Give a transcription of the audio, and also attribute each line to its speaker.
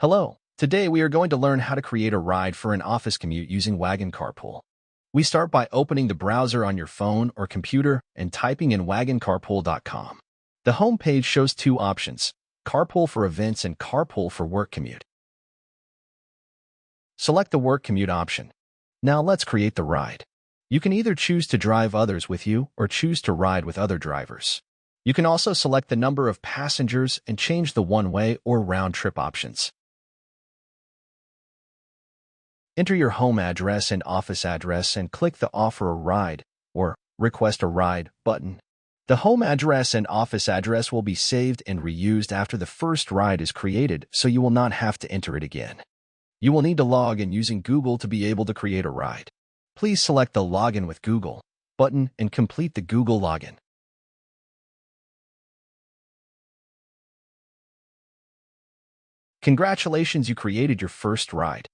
Speaker 1: Hello. Today we are going to learn how to create a ride for an office commute using Wagon Carpool. We start by opening the browser on your phone or computer and typing in WagonCarpool.com. The home page shows two options: Carpool for events and Carpool for work commute. Select the work commute option. Now let's create the ride. You can either choose to drive others with you or choose to ride with other drivers. You can also select the number of passengers and change the one-way or round-trip options. Enter your home address and office address and click the Offer a Ride or Request a Ride button. The home address and office address will be saved and reused after the first ride is created, so you will not have to enter it again. You will need to log in using Google to be able to create a ride. Please select the Login with Google button and complete the Google login. Congratulations, you created your first ride.